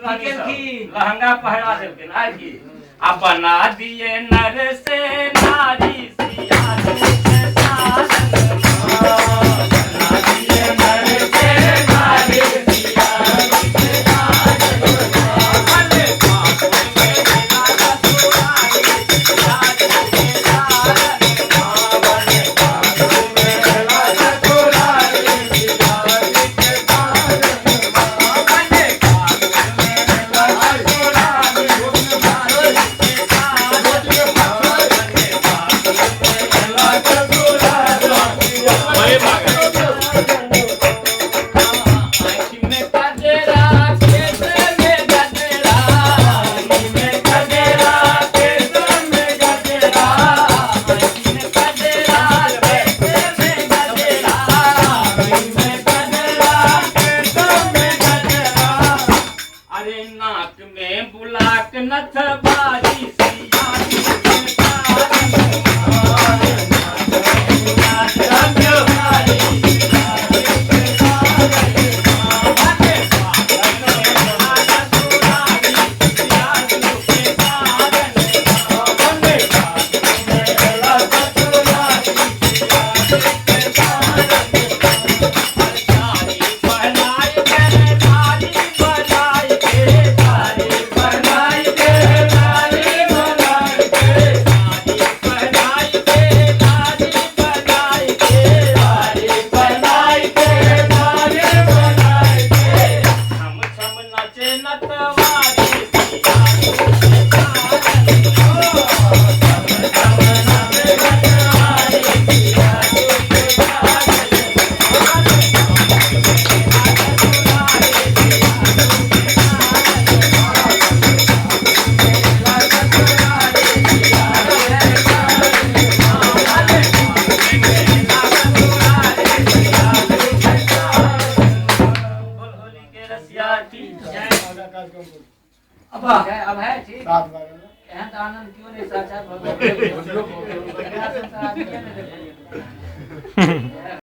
लहंगा पहना देलके ना जी आ बना दिए नर से नारी सिया के साजन बना दिए नर से नारी सिया के साजन भले बातों में ना सुनाई सिया के साजन भले बातों में ना सुनाई सिया के साजन बुलाक नथ बारी सिया अब है ठीक एहन आनंद क्यों नहीं साक्षात भगवान